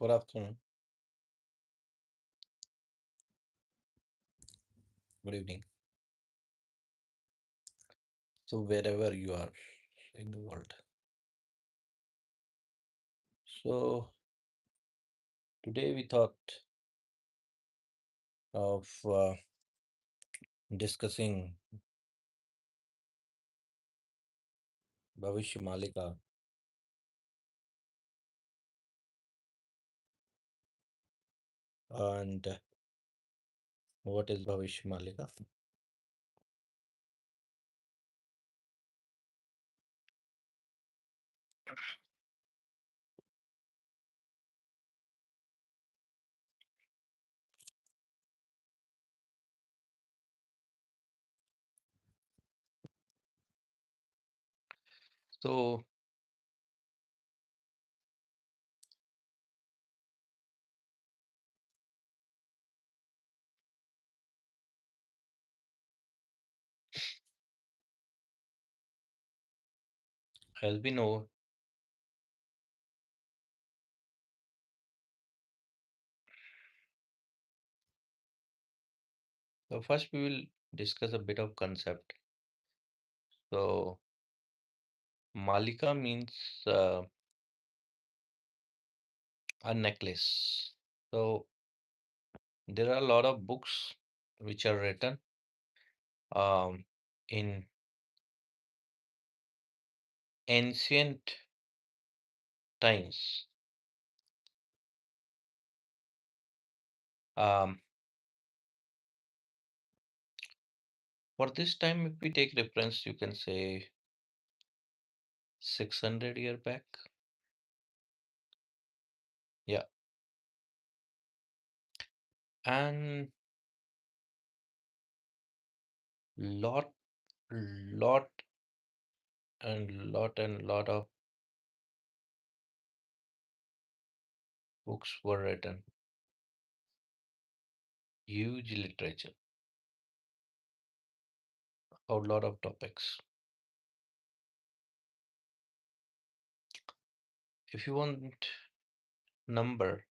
Good afternoon, good evening. So, wherever you are in the world. So, today we thought of discussing Bhavisya Malika and what is Bhavisya Malika. So, as we know, so first we will discuss a bit of concept. So, Malika means a necklace. So, there are a lot of books which are written um, in ancient times. Um, for this time, if we take reference, you can say 600 year back. Yeah, and lot, lot, and lot of books were written. Huge literature, a lot of topics. If you want number,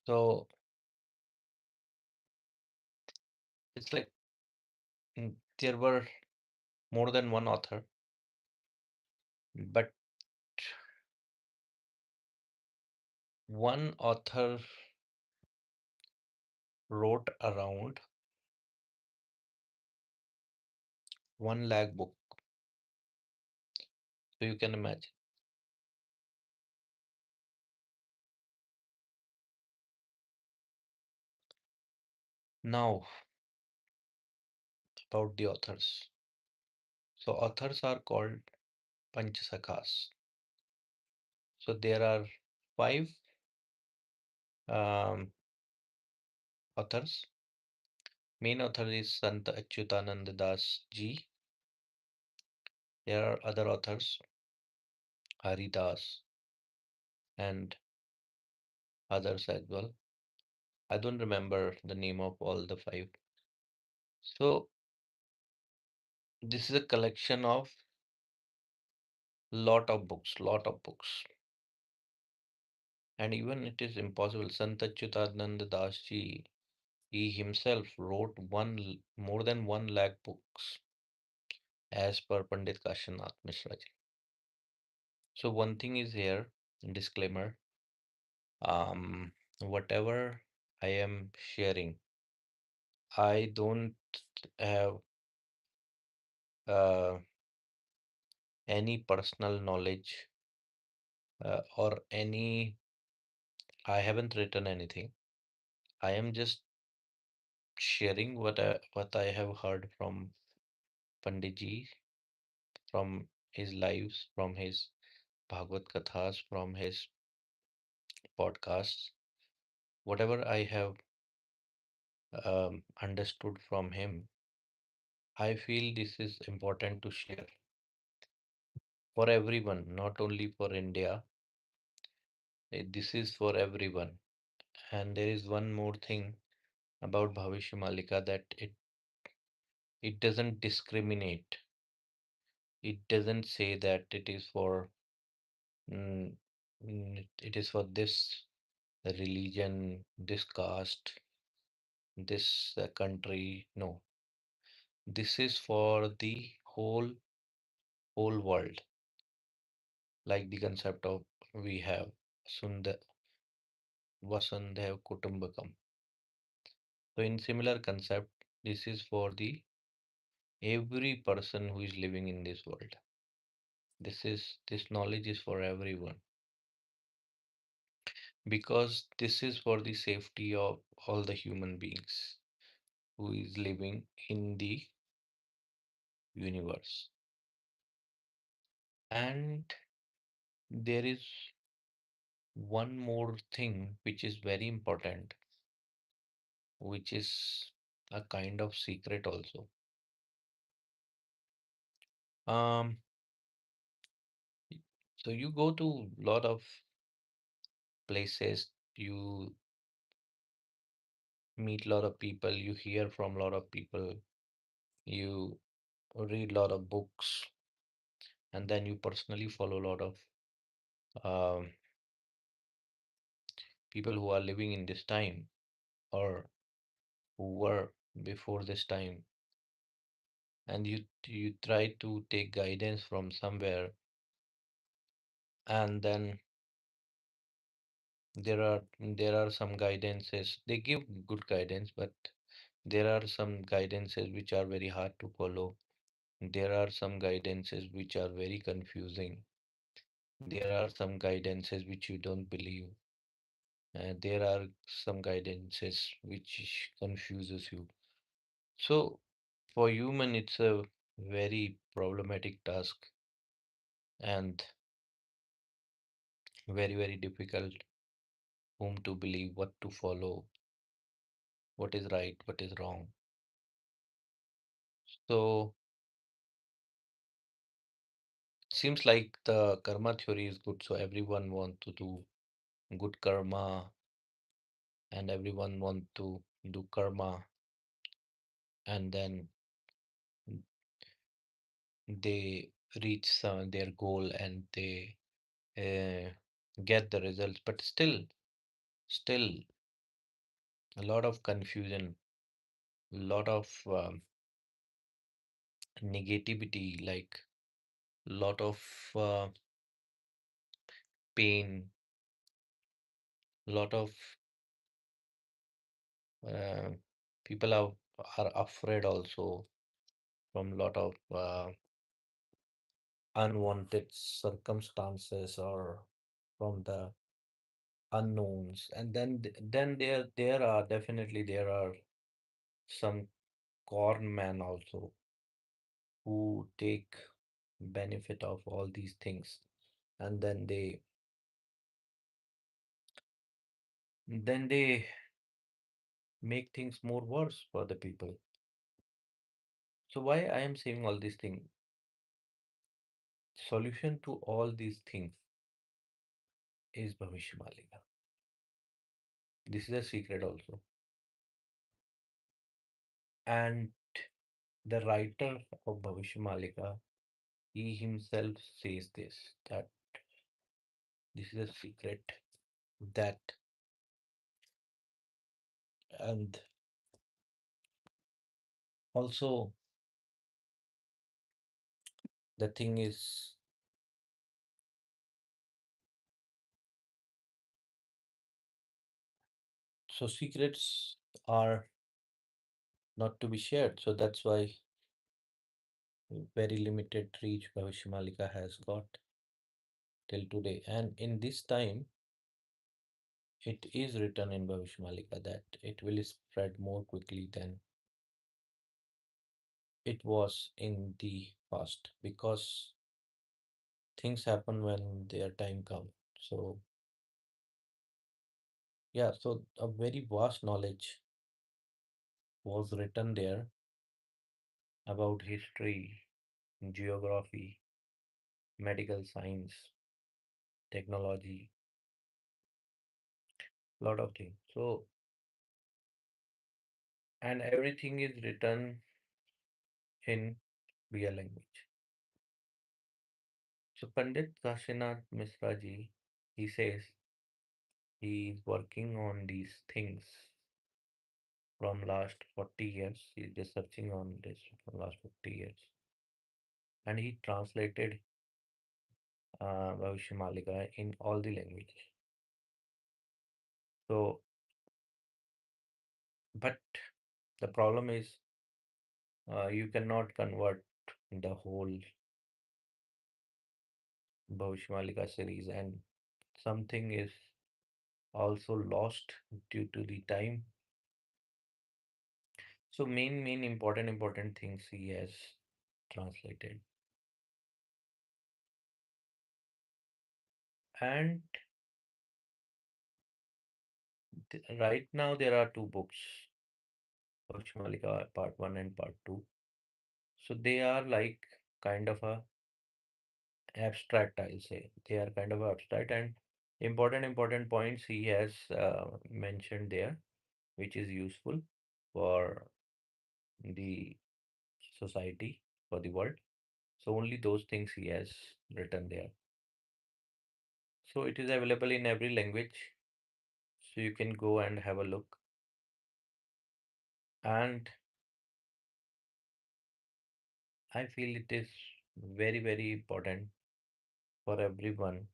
so it's like there were more than one author, but one author wrote around 1 lakh book. So you can imagine. Now about the authors. So authors are called Panchasakhas. So there are five um, authors. Main author is Sant Achyutananda Das ji. There are other authors, Hari Das and others as well. I don't remember the name of all the five. So this is a collection of lot of books. And even it is impossible. Sant Achyutananda Das ji, he himself wrote more than 1 lakh books as per Pandit Kashinath Mishra ji. So one thing is here, disclaimer, um, whatever I am sharing, I don't have uh, any personal knowledge or any, I haven't written anything. I am just sharing what I have heard from Pandit ji, from his lives, from his Bhagavad Kathas, from his podcasts, whatever I have understood from him. I feel this is important to share for everyone, not only for India. This is for everyone. And there is one more thing about Bhavisya Malika that it doesn't discriminate. It doesn't say that it is for Mm, it is for this religion, this caste, this country. No, this is for the whole world. Like the concept of we have Sundar Vasundhaiva Kutumbakam. So in similar concept, this is for the every person who is living in this world. This knowledge is for everyone because this is for the safety of all the human beings who is living in the universe. And there is one more thing which is very important, which is a kind of secret also. Um, so you go to lot of places, you meet lot of people, you hear from lot of people, you read lot of books, and then you personally follow a lot of um, people who are living in this time or who were before this time, and you try to take guidance from somewhere, and then there are some guidances they give good guidance, but there are some guidances which are very hard to follow. There are some guidances which are very confusing. There are some guidances which you don't believe. There are some guidances which confuses you. So for human, it's a very problematic task and very difficult whom to believe, what to follow, what is right, what is wrong. So seems like the karma theory is good. So everyone want to do good karma and everyone want to do karma and then they reach their goal and they uh, get the results. But still a lot of confusion, a lot of negativity, like lot of uh, pain, lot of uh, people are afraid also from lot of unwanted circumstances or from the unknowns. And then there are definitely there are some corn men also who take benefit of all these things, and then they make things more worse for the people. So why I am saying all these things? Solution to all these things is Bhavishya Malika. This is a secret also. And the writer of Bhavishya Malika, he himself says this, that this is a secret, that and also the thing is, so secrets are not to be shared. So that's why very limited reach Bhavishya Malika has got till today. And in this time, it is written in Bhavishya Malika that it will spread more quickly than it was in the past because things happen when their time comes. So yeah, so a very vast knowledge was written there about history, geography, medical science, technology, lot of things. So and everything is written in real language. So Pandit Kashinath Misra ji, he says he is working on these things from last 40 years. He's researching on this from last 50 years. And he translated Bhavisya Malika in all the languages. So, but the problem is you cannot convert the whole Bhavisya Malika series, and something is also lost due to the time. So main important things he has translated. And right now there are two books, Bhavisya Malika Part 1 and Part 2. So they are like kind of a abstract, I'll say. They are kind of abstract, and important points he has mentioned there, which is useful for the society, for the world. So only those things he has written there. So it is available in every language. So you can go and have a look. And I feel it is very important for everyone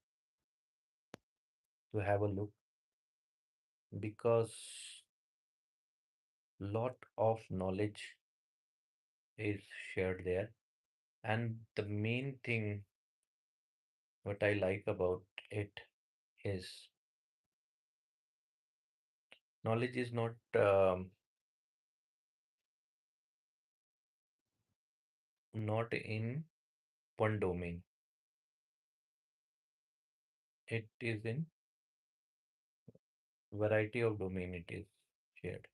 to have a look, because lot of knowledge is shared there. And the main thing what I like about it is knowledge is not in one domain. It is in variety of domain it is shared.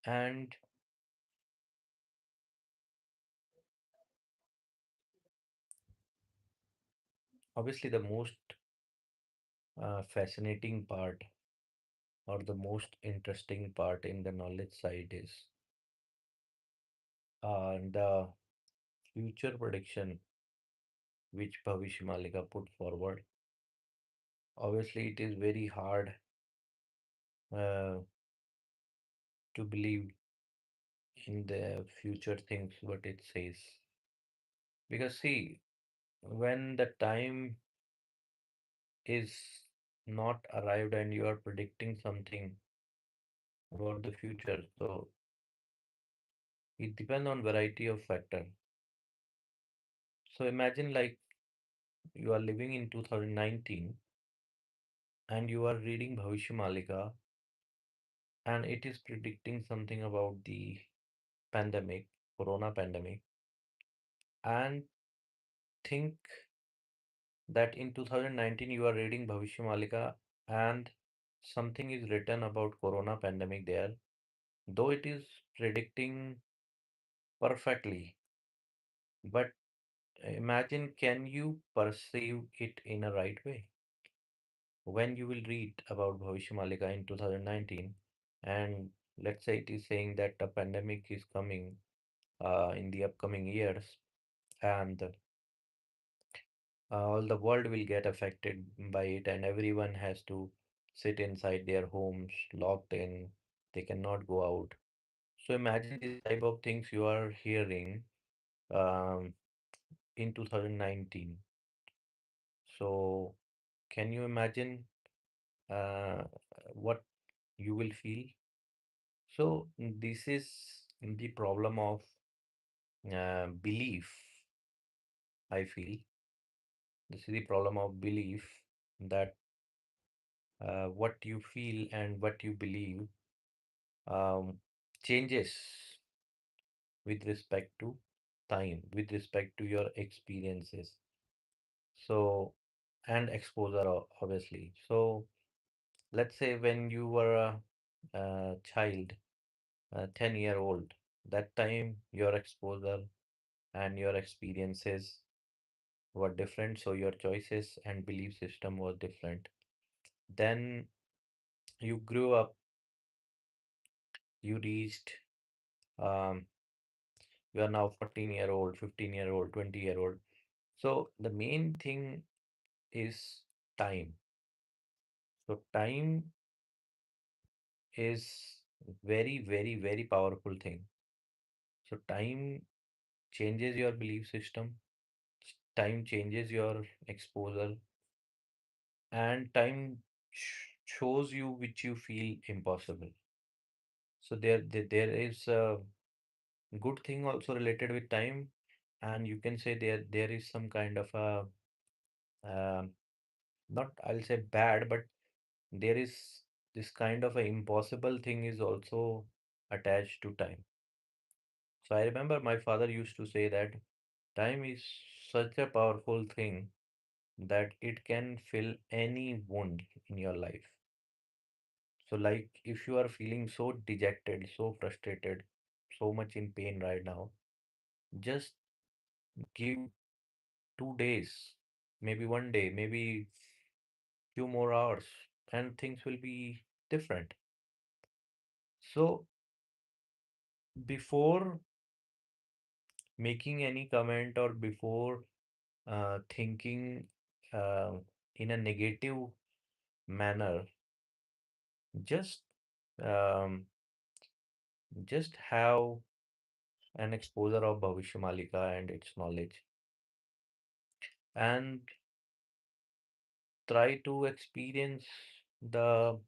And obviously the most fascinating part or the most interesting part in the knowledge side is the future prediction which Bhavish Malika put forward. Obviously, it is very hard uh, to believe in the future things what it says, because see, when the time is not arrived and you are predicting something about the future, so it depends on variety of factor. So imagine like you are living in 2019 and you are reading Bhavishya Malika and it is predicting something about the pandemic, corona pandemic, and think that in 2019 you are reading Bhavishya Malika and something is written about corona pandemic there, though it is predicting perfectly, but imagine, can you perceive it in a right way? When you will read about Bhavishya Malika in 2019, and let's say it is saying that a pandemic is coming in the upcoming years, and all the world will get affected by it, and everyone has to sit inside their homes, locked in, they cannot go out. So imagine this type of things you are hearing um, in 2019. So can you imagine uh, what you will feel? So this is the problem of belief, I feel. This is the problem of belief, that what you feel and what you believe um, changes with respect to time, with respect to your experiences. So, and exposure, obviously. So, let's say when you were a child, 10-year-old, that time your exposure and your experiences were different, so your choices and belief system was different. Then you grew up, you reached You are now 14-year-old, 15-year-old, 20-year-old. So the main thing is time. So time is very, very, very powerful thing. So time changes your belief system, time changes your exposure, and time shows you which you feel impossible. So there is a good thing also related with time, and you can say there is some kind of a not I'll say bad, but there is this kind of a impossible thing is also attached to time. So I remember my father used to say that time is such a powerful thing that it can fill any wound in your life. So, like if you are feeling so dejected, so frustrated, so much in pain right now, just give 2 days, maybe one day, maybe few more hours, and things will be different. So, before making any comment or before thinking uh, in a negative manner, just um, just have an exposure of Bhavisya Malika and its knowledge, and try to experience the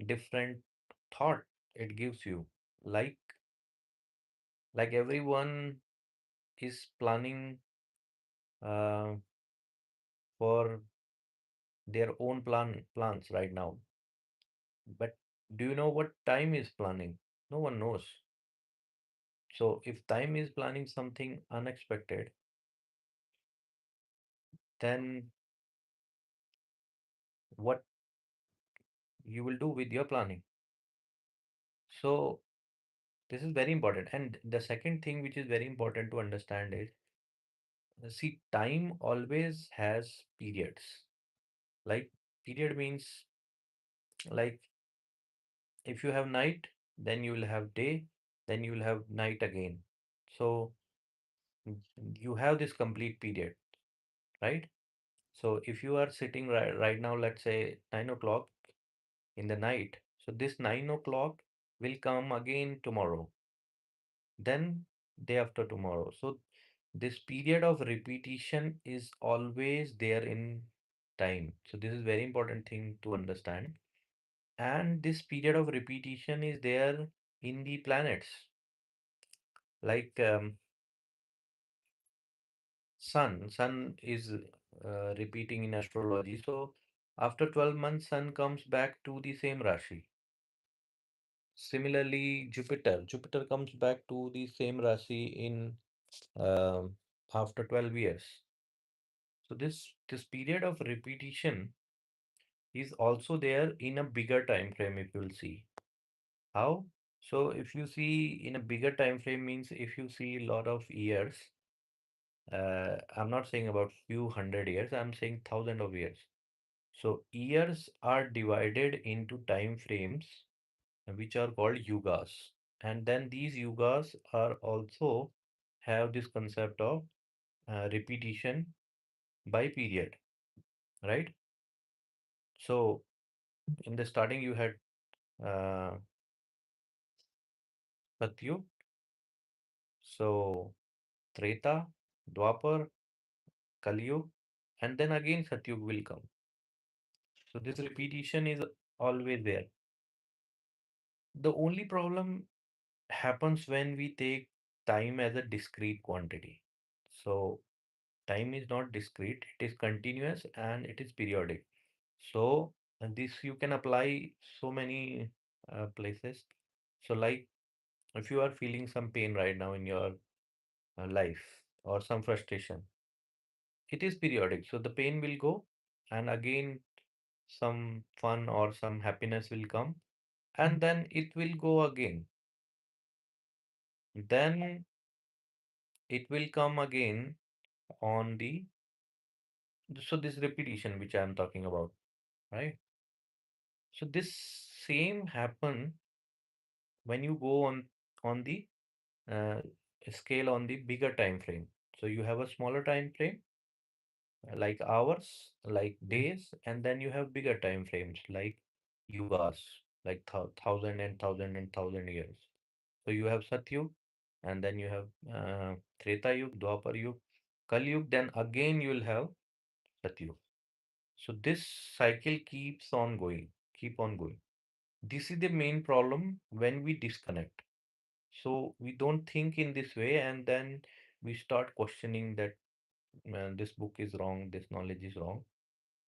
different thought it gives you. Like everyone is planning uh, for their own plans right now. But do you know what time is planning? No one knows. So if time is planning something unexpected, then what you will do with your planning? So this is very important. And the second thing which is very important to understand is, see, time always has periods. Like period means, like if you have night, then you will have day, then you will have night again. So mm, you have this complete period, right? So if you are sitting right now, let's say 9 o'clock in the night, so this 9 o'clock will come again tomorrow, then day after tomorrow. So this period of repetition is always there in time. So this is very important thing to understand. And this period of repetition is there in the planets. Like sun is repeating in astrology. So after 12 months, sun comes back to the same Rashi. Similarly, Jupiter comes back to the same Rashi in after 12 years. So this period of repetition is also there in a bigger time frame if you'll see. How? So if you see in a bigger time frame means if you see a lot of years, I'm not saying about few hundred years, I'm saying thousand of years. So years are divided into time frames which are called yugas. And then these yugas are also have this concept of repetition by period, right? So in the starting you had uh, Satyug, so Treta, Dwapar, Kali Yuga, and then again Satyug will come. So this repetition is always there. The only problem happens when we take time as a discrete quantity. So time is not discrete, it is continuous and it is periodic. So and this you can apply so many places. So like if you are feeling some pain right now in your life or some frustration, it is periodic. So the pain will go and again some fun or some happiness will come and then it will go again. Then it will come again on the so this repetition which I am talking about, right? So this same happen when you go on the uh, scale on the bigger time frame. So you have a smaller time frame like hours, like days, and then you have bigger time frames like yugas, like thousand years. So you have Satyug, and then you have Treta Yug, Dwapar Yug, Kali Yug, then again you will have Satyug. So this cycle keeps on going, keep on going. This is the main problem when we disconnect. So we don't think in this way, and then we start questioning that this book is wrong, this knowledge is wrong.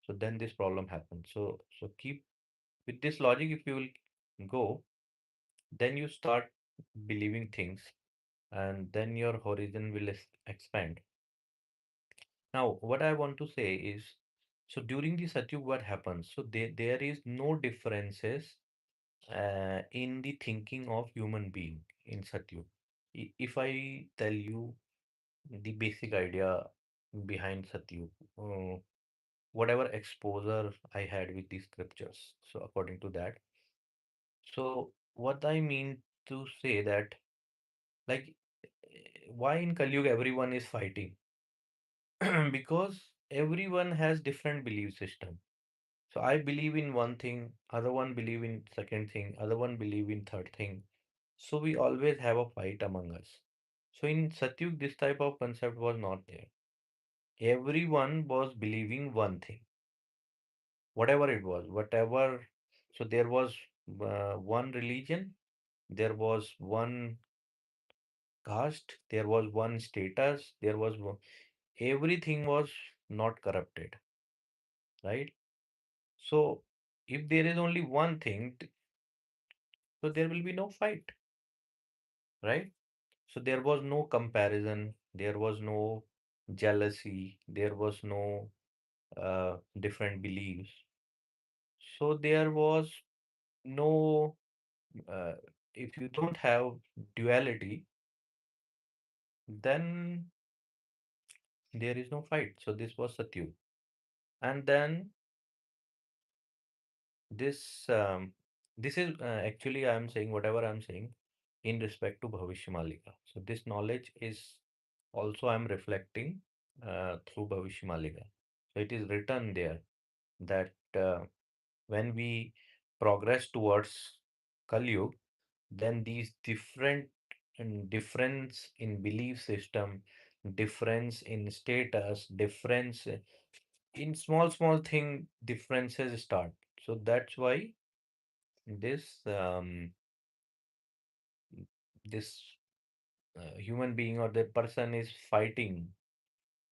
So then this problem happens. So keep with this logic, if you will go, then you start believing things, and then your horizon will expand. Now, what I want to say is, so during the Satyug, what happens? So there is no differences in the thinking of human being in Satyug. If I tell you the basic idea behind Satyug, whatever exposure I had with the scriptures, so according to that, so what I mean to say that, like, why in Kali Yuga everyone is fighting? Because everyone has different belief system. So I believe in one thing, other one believe in second thing, other one believe in third thing. So we always have a fight among us. So in Satyug, this type of concept was not there. Everyone was believing one thing, whatever it was, whatever. So there was one religion, there was one caste, there was one status, there was one, everything was not corrupted, right? So if there is only one thing, so there will be no fight, right? So there was no comparison, there was no jealousy, there was no different beliefs. So there was no, uh, if you don't have duality, then there is no fight. So this was Satyug. And then this this is actually I'm saying whatever I'm saying in respect to Bhavishya Malika. So this knowledge is also I'm reflecting through Bhavishya Malika. So it is written there that when we progress towards Kali Yuga, then these difference in belief system, difference in status, difference in small thing differences start. So that's why this this human being or the person is fighting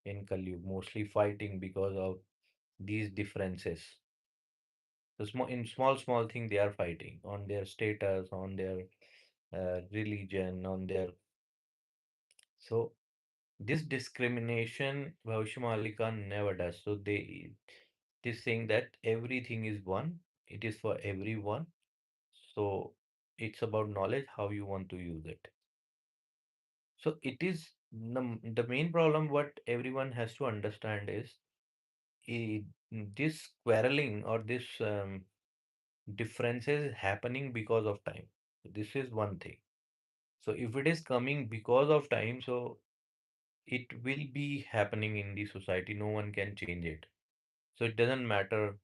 in Kali Yuga, mostly fighting because of these differences. So small thing they are fighting on their status, on their religion, on their, so this discrimination Bhavishya Malika never does. So they saying that everything is one, it is for everyone. So it's about knowledge, how you want to use it. So it is the main problem what everyone has to understand is i- this quarreling or this differences happening because of time. This is one thing. So if it is coming because of time, so it will be happening in the society. No one can change it. So it doesn't matter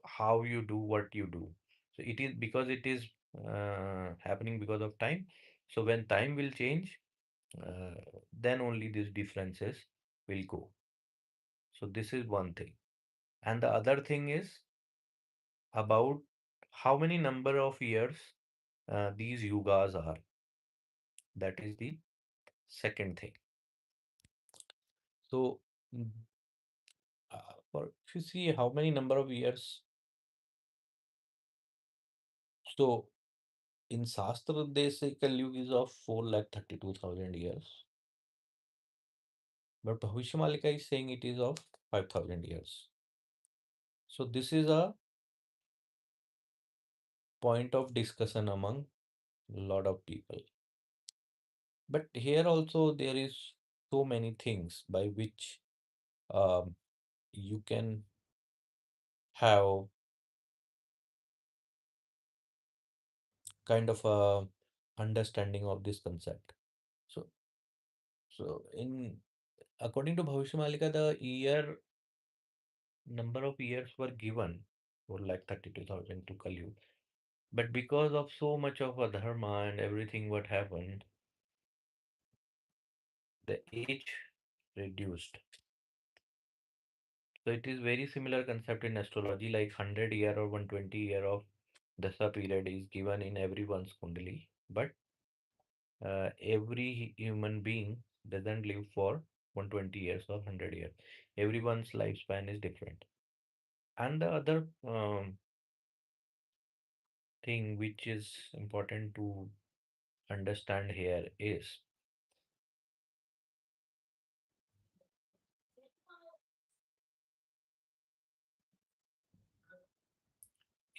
how you do what you do. So it is because it is happening because of time. So when time will change, uh, then only these differences will go. So this is one thing. And the other thing is about how many number of years these yugas are. That is the second thing. So for if you see how many number of years, so in Shastra they say Kali Yuga is of 4,32,000 years, but Bhavishya Malika is saying it is of 5,000 years. So this is a point of discussion among a lot of people. But here also there is so many things by which um, you can have kind of a understanding of this concept. So, in according to Bhavisya Malika, the year number of years were given for like 32,000 to Kali Yuga. But because of so much of adharma and everything what happened, the age reduced. So it is very similar concept in astrology, like 100 year or 120 year of Dasa period is given in everyone's kundali. But every human being doesn't live for 120 years or 100 years. Everyone's lifespan is different. And the other thing which is important to understand here is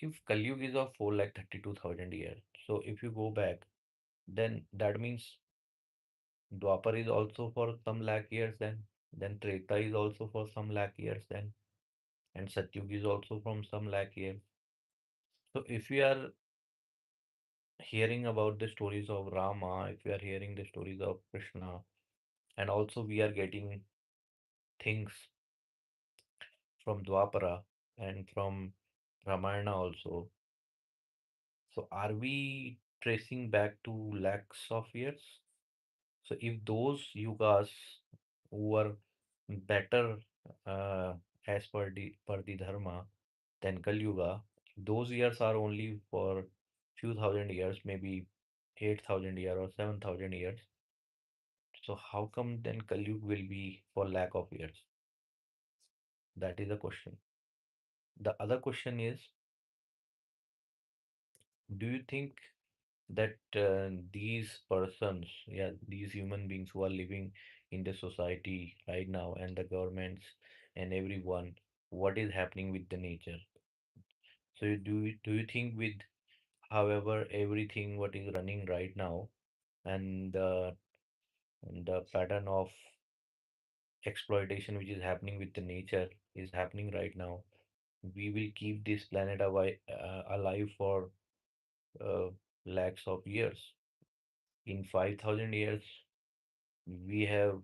if Kali Yuga is of 4,32,000 years, so if you go back, then that means Dwapar is also for some lakh years then Treta is also for some lakh years then, and Satyug is also from some lakh years. So if we are hearing about the stories of Rama, if we are hearing the stories of Krishna, and also we are getting things from Dwapara and from Ramayana also. So are we tracing back to lakhs of years? So if those yugas who were better uh, as per the dharma than Kali Yuga, those years are only for few thousand years, maybe 8,000 years or 7,000 years. So how come then Kali Yuga will be for lack of years? That is the question. The other question is, do you think that these persons, yeah, these human beings who are living in the society right now and the governments and everyone, what is happening with the nature? So do you think with however everything what is running right now and the pattern of exploitation which is happening with the nature is happening right now, we will keep this planet alive for uh, lakhs of years? In 5,000 years, we have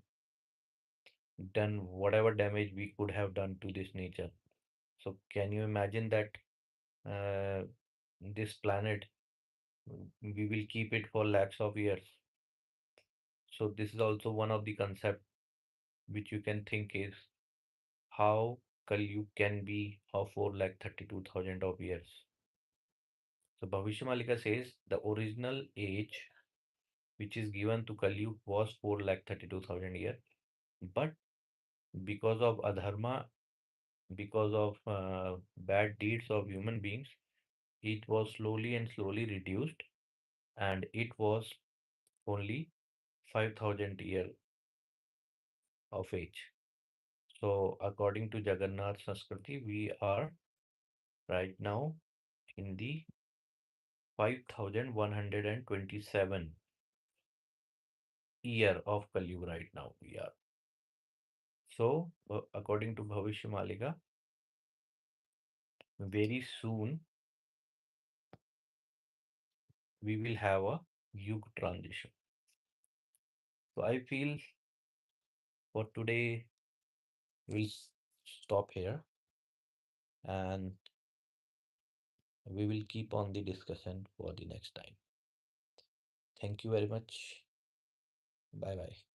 done whatever damage we could have done to this nature. So can you imagine that uh, this planet, we will keep it for lakhs of years? So this is also one of the concept which you can think is how Kali Yuga can be of 4,32,000 of years. So Bhavisya Malika says the original age which is given to Kali Yuga was 4,32,000 years, but because of adharma, because of bad deeds of human beings, it was slowly and slowly reduced, and it was only 5,000 year of age. So according to Jagannath Sanskriti, we are right now in the 5,127 year of Kali Yuga right now we are. So according to Bhavishya Malika, very soon we will have a Yuga transition. So I feel for today we'll stop here, and we will keep on the discussion for the next time. Thank you very much. Bye bye.